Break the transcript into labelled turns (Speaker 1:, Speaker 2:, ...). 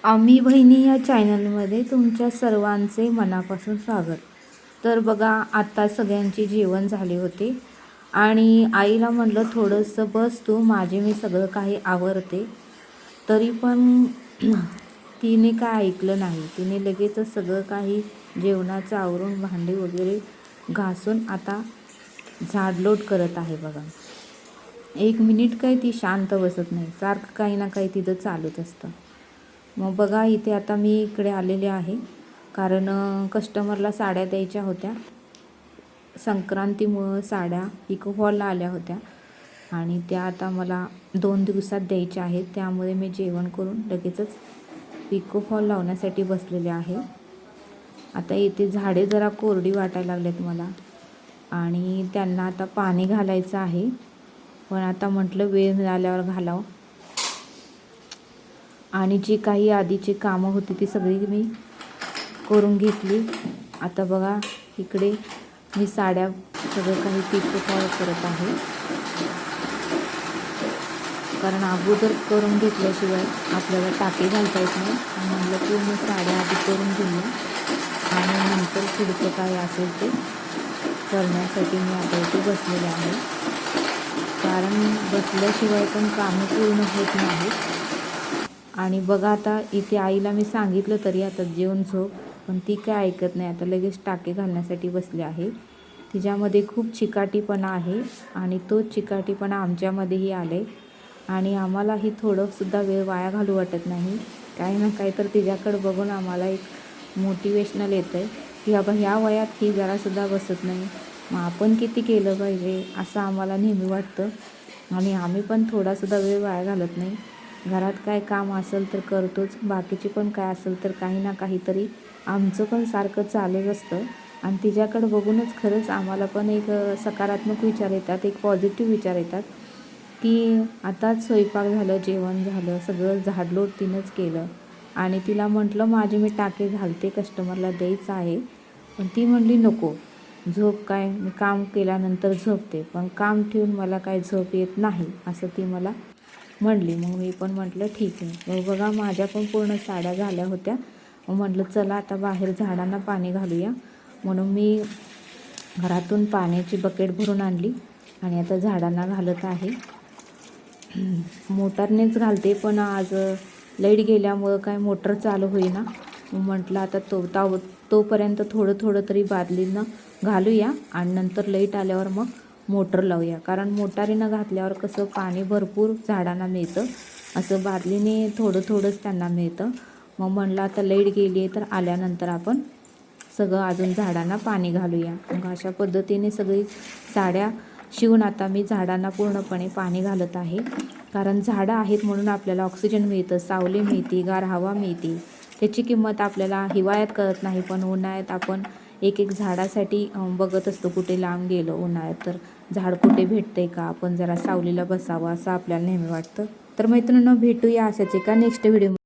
Speaker 1: आम्ही बहिणी या चॅनलमध्ये तुमच्या सर्वांचे मनापासून स्वागत. तर बघा, आता सगळ्यांची जेवण झाले होते आणि आईला म्हटलं थोडंसं बस तू, माझे मी सगळं काही आवरते. तरी पण तिने काय ऐकलं नाही. तिने लगेचच सगळं काही जेवणाचं आवरून भांडी वगैरे घासून आता झाडलोट करत आहे. बघा, 1 मिनिट काही ती शांत बसत नाही, सारखं काही ना काही तिथं चालूच असतं. मग बघा, इथे आता मी इकडे आलेले आहे कारण कस्टमरला साड्या द्यायच्या होत्या. संक्रांतीमुळं साड्या पिको फॉलला आल्या होत्या आणि त्या आता मला 2 दिवसात द्यायच्या आहेत. त्यामुळे मी जेवण करून लगेचच पिको फॉल लावण्यासाठी बसलेले आहे. आता इथे झाडे जरा कोरडी वाटायला लागलेत मला आणि त्यांना आता पाणी घालायचं आहे. पण आता म्हटलं वेळ मिळाल्यावर घालावं. आणि जी काही आधीची कामं होती ती सगळी मी करून घेतली. आता बघा, इकडे मी साड्या सगळं काही पिको फॉल करत आहे, कारण अगोदर करून घेतल्याशिवाय आपल्याला टाके घालता येत नाही. म्हटलं पूर्ण साड्या आधी करून घेऊया आणि नंतर पुढचं काय असेल ते करण्यासाठी मी आता इथे बसलेले आहे. कारण बसल्याशिवाय पण कामं पूर्ण होत नाहीत. आणि बघा, आता इथे आईला मी सांगितलं तरी आता जेवण झोप, पण ती काय ऐकत नाही. आता लगेच टाके घालण्यासाठी बसले आहे. तिच्यामध्ये खूप चिकाटीपणा आहे आणि तोच चिकाटीपणा आमच्यामध्येही आले आणि आम्हालाही थोडंसुद्धा वेळ वाया घालू वाटत नाही. काही ना काही तर तिच्याकडे बघून आम्हाला एक मोटिवेशनल येतं आहे की बाबा ह्या वयात ही जरासुद्धा बसत नाही, मग आपण किती केलं पाहिजे असं आम्हाला नेहमी वाटतं. आणि आम्ही पण थोडासुद्धा वेळ वाया घालत नाही. घरात काय काम असेल तर करतोच, बाकीचे पण काय असेल तर काही ना काहीतरी आमचं पण सारखं चालूच असतं. आणि तिच्याकडं बघूनच खरंच आम्हाला पण एक सकारात्मक विचार येतात, एक पॉझिटिव्ह विचार येतात की आताच स्वयंपाक झालं, जेवण झालं, सगळं झाडलोट तिनंच केलं. आणि तिला म्हटलं माझे मी टाके घालते, कस्टमरला द्यायचं आहे. पण ती म्हणली नको, झोप काय, मी काम केल्यानंतर झोपते, पण काम ठेवून मला काय झोप येत नाही असं ती मला म्हणली. मग मी पण म्हटलं ठीक आहे. मग बघा, माझ्या पण पूर्ण साड्या झाल्या होत्या. मग म्हटलं चला आता बाहेर झाडांना पाणी घालूया, म्हणून मी घरातून पाण्याची बकेट भरून आणली आणि आता झाडांना घालत आहे. मोटारनेच घालते, पण आज लाईट गेल्यामुळं काय मोटर चालू होईना. मग म्हटलं आता तोपर्यंत थोडं थोडं तरी बादलीनं घालूया आणि नंतर लाईट आल्यावर मग मोटर लावूया. कारण मोटारीनं घातल्यावर कसं पाणी भरपूर झाडांना मिळतं, असं बादलीने थोडं थोडंच त्यांना मिळतं. मग म्हणलं आता लाईट गेली आहे तर आल्यानंतर आपण सगळं अजून झाडांना पाणी घालूया. मग अशा पद्धतीने सगळी साड्या शिवून आता मी झाडांना पूर्णपणे पाणी घालत आहे. कारण झाडं आहेत म्हणून आपल्याला ऑक्सिजन मिळतं, सावली मिळते, गार हवा मिळते. त्याची किंमत आपल्याला हिवाळ्यात कळत नाही, पण उन्हाळ्यात आपण एक एक झाडासाठी बघत असतो. कुठे लांब गेलो उन्हाळ्यात तर झाड कुठे भेटतंय का, आपण जरा सावलीला बसावं असं आपल्याला नेहमी वाटतं. तर मैत्रिणींनो, भेटूया अशाच एका नेक्स्ट व्हिडिओ.